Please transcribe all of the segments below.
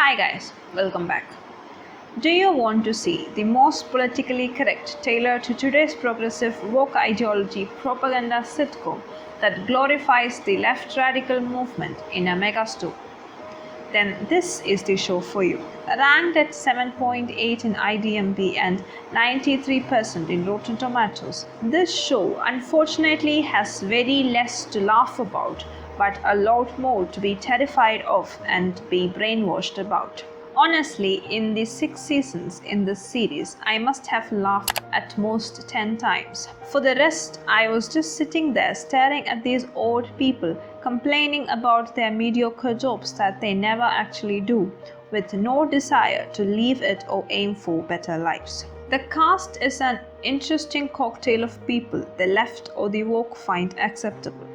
Hi guys, welcome back. Do you want to see the most politically correct, tailored to today's progressive woke ideology propaganda sitcom that glorifies the left radical movement in a megastore? Then this is the show for you. Ranked at 7.8 in IDMB and 93% in Rotten Tomatoes, this show unfortunately has very less to laugh about, but a lot more to be terrified of and be brainwashed about. Honestly, in the 6 seasons in this series, I must have laughed at most 10 times. For the rest, I was just sitting there staring at these old people complaining about their mediocre jobs that they never actually do, with no desire to leave it or aim for better lives. The cast is an interesting cocktail of people the left or the woke find acceptable.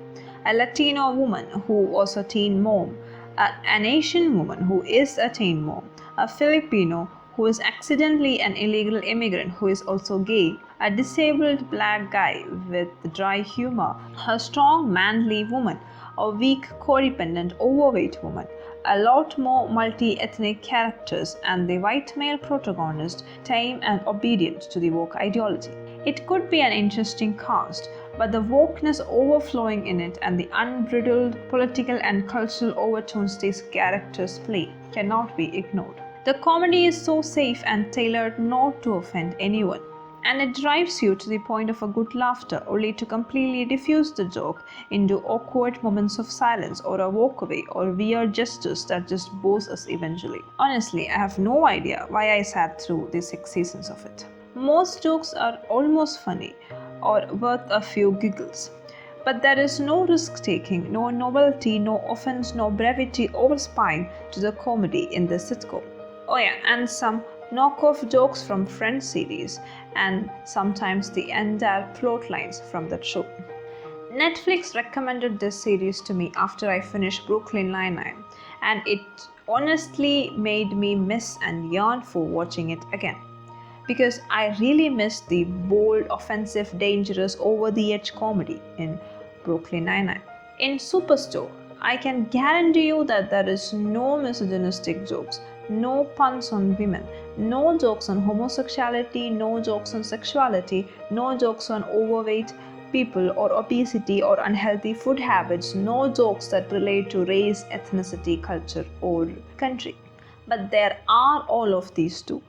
A Latino woman who was a teen mom, an Asian woman who is a teen mom, a Filipino who is accidentally an illegal immigrant who is also gay, a disabled black guy with dry humor, a strong manly woman, a weak codependent overweight woman, a lot more multi-ethnic characters, and the white male protagonist tame and obedient to the woke ideology. It could be an interesting cast, but the wokeness overflowing in it and the unbridled political and cultural overtones these characters play cannot be ignored. The comedy is so safe and tailored not to offend anyone, and it drives you to the point of a good laughter only to completely diffuse the joke into awkward moments of silence or a walkaway or weird gestures that just bores us eventually. Honestly, I have no idea why I sat through the 6 seasons of it. Most jokes are almost funny or worth a few giggles. But there is no risk-taking, no novelty, no offense, no brevity or spine to the comedy in this sitcom. Oh yeah, and some knockoff jokes from Friends series and sometimes the entire plot lines from that show. Netflix recommended this series to me after I finished Brooklyn Nine-Nine, and it honestly made me miss and yearn for watching it again. Because I really missed the bold, offensive, dangerous, over-the-edge comedy in Brooklyn Nine-Nine. In Superstore, I can guarantee you that there is no misogynistic jokes, no puns on women, no jokes on homosexuality, no jokes on sexuality, no jokes on overweight people or obesity or unhealthy food habits, no jokes that relate to race, ethnicity, culture, or country. But there are all of these too.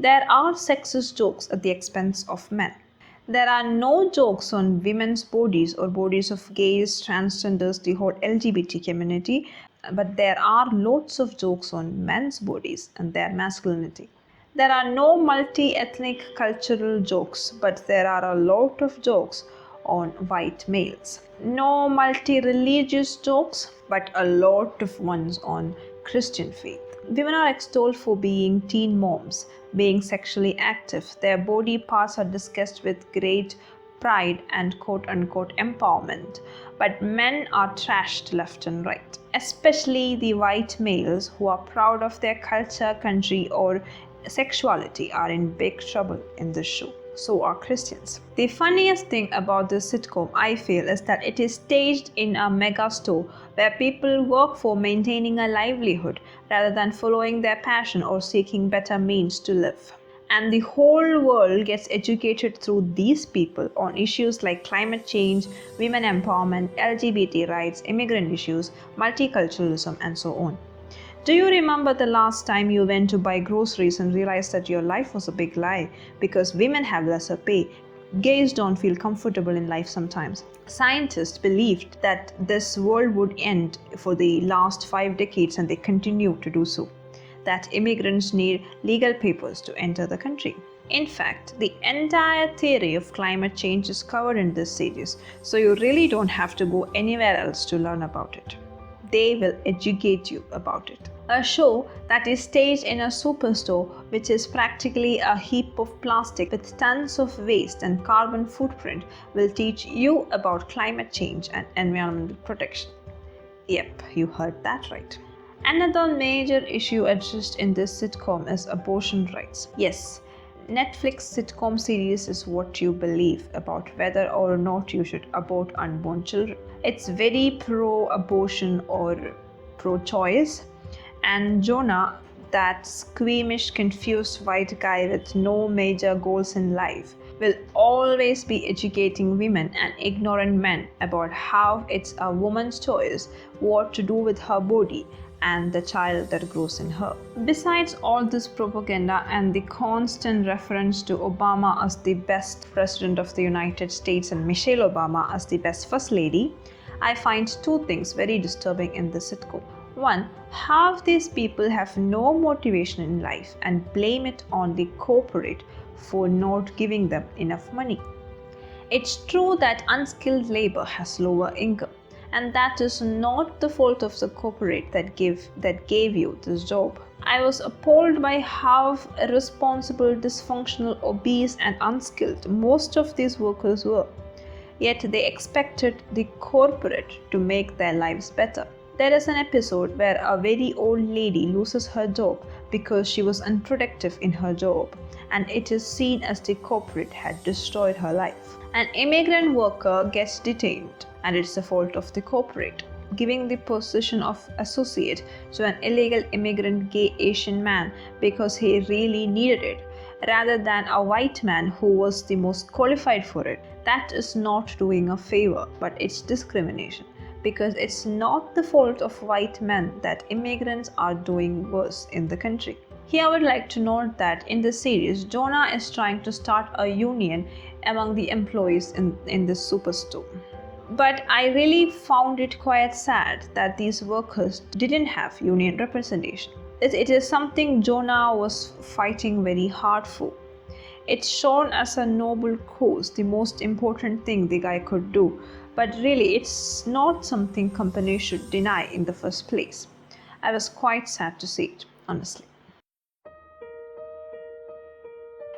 There are sexist jokes at the expense of men. There are no jokes on women's bodies or bodies of gays, transgenders, the whole LGBT community, but there are lots of jokes on men's bodies and their masculinity. There are no multi-ethnic cultural jokes, but there are a lot of jokes on white males. No multi-religious jokes, but a lot of ones on Christian faith. Women are extolled for being teen moms, being sexually active. Their body parts are discussed with great pride and quote-unquote empowerment. But men are trashed left and right, especially the white males who are proud of their culture, country, or sexuality are in big trouble in this show. So are Christians. The funniest thing about this sitcom, I feel, is that it is staged in a mega store where people work for maintaining a livelihood rather than following their passion or seeking better means to live. And the whole world gets educated through these people on issues like climate change, women empowerment, LGBT rights, immigrant issues, multiculturalism, and so on. Do you remember the last time you went to buy groceries and realized that your life was a big lie because women have lesser pay? Gays don't feel comfortable in life sometimes. Scientists believed that this world would end for the last 5 decades and they continue to do so. That immigrants need legal papers to enter the country. In fact, the entire theory of climate change is covered in this series, so you really don't have to go anywhere else to learn about it. They will educate you about it. A show that is staged in a superstore, which is practically a heap of plastic with tons of waste and carbon footprint, will teach you about climate change and environmental protection. Yep, you heard that right. Another major issue addressed in this sitcom is abortion rights. Yes, Netflix sitcom series is what you believe about whether or not you should abort unborn children. It's very pro-abortion or pro-choice, and Jonah that squeamish, confused white guy with no major goals in life will always be educating women and ignorant men about how it's a woman's choice what to do with her body and the child that grows in her. Besides all this propaganda and the constant reference to Obama as the best president of the United States and Michelle Obama as the best first lady, I find two things very disturbing in the sitcom. One, half these people have no motivation in life and blame it on the corporate for not giving them enough money. It's true that unskilled labor has lower income, and that is not the fault of the corporate that gave you this job. I was appalled by how irresponsible, dysfunctional, obese, and unskilled most of these workers were. Yet they expected the corporate to make their lives better. There is an episode where a very old lady loses her job because she was unproductive in her job, and it is seen as the corporate had destroyed her life. An immigrant worker gets detained, and it's the fault of the corporate, giving the position of associate to an illegal immigrant gay Asian man because he really needed it, rather than a white man who was the most qualified for it. That is not doing a favor, but it's discrimination, because it's not the fault of white men that immigrants are doing worse in the country. Here I would like to note that in the series, Jonah is trying to start a union among the employees in the Superstore. But I really found it quite sad that these workers didn't have union representation. It is something Jonah was fighting very hard for. It's shown as a noble cause, the most important thing the guy could do, but really it's not something companies should deny in the first place. I was quite sad to see it, honestly.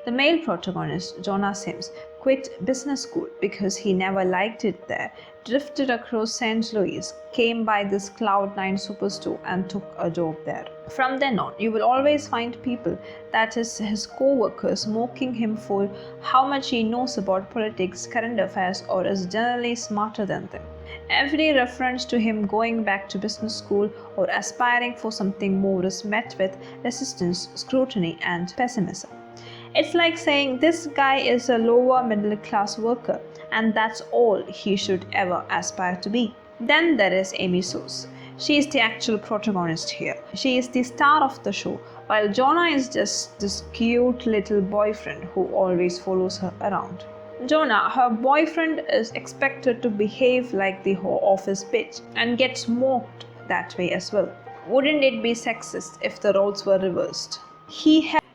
The male protagonist, Jonah Sims, quit business school because he never liked it there, drifted across St. Louis, came by this Cloud9 Superstore and took a job there. From then on, you will always find people, that is his co-workers, mocking him for how much he knows about politics, current affairs, or is generally smarter than them. Every reference to him going back to business school or aspiring for something more is met with resistance, scrutiny, and pessimism. It's like saying this guy is a lower middle class worker and that's all he should ever aspire to be. Then there is Amy Soos. She is the actual protagonist here. She is the star of the show, while Jonah is just this cute little boyfriend who always follows her around. Jonah, her boyfriend, is expected to behave like the office bitch and gets mocked that way as well. Wouldn't it be sexist if the roles were reversed?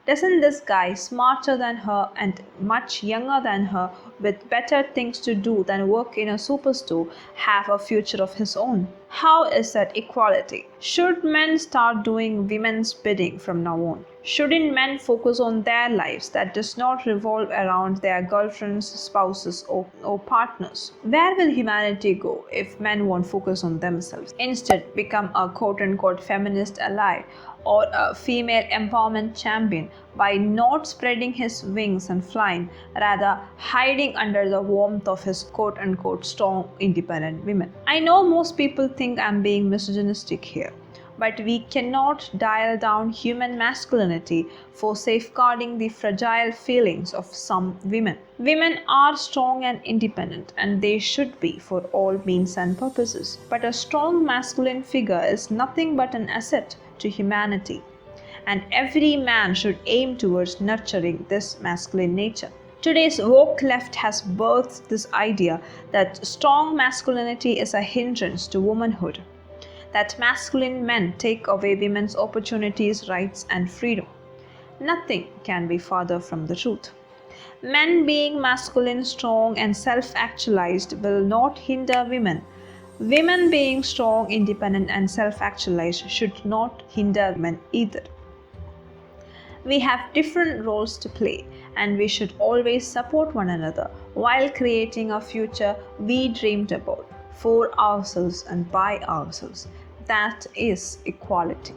Doesn't this guy, smarter than her and much younger than her, with better things to do than work in a superstore, have a future of his own? How is that equality? Should men start doing women's bidding from now on? Shouldn't men focus on their lives that does not revolve around their girlfriends, spouses, or partners? Where will humanity go if men won't focus on themselves? Instead, become a quote-unquote feminist ally or a female empowerment champion by not spreading his wings and flying, rather hiding under the warmth of his quote-unquote strong, independent women. I know most people think I'm being misogynistic here, but we cannot dial down human masculinity for safeguarding the fragile feelings of some women. Women are strong and independent, and they should be for all means and purposes. But a strong masculine figure is nothing but an asset to humanity, and every man should aim towards nurturing this masculine nature. Today's woke left has birthed this idea that strong masculinity is a hindrance to womanhood, that masculine men take away women's opportunities, rights, and freedom. Nothing can be farther from the truth. Men being masculine, strong, and self-actualized will not hinder women. Women being strong, independent, and self-actualized should not hinder men either. We have different roles to play, and we should always support one another while creating a future we dreamed about for ourselves and by ourselves. That is equality.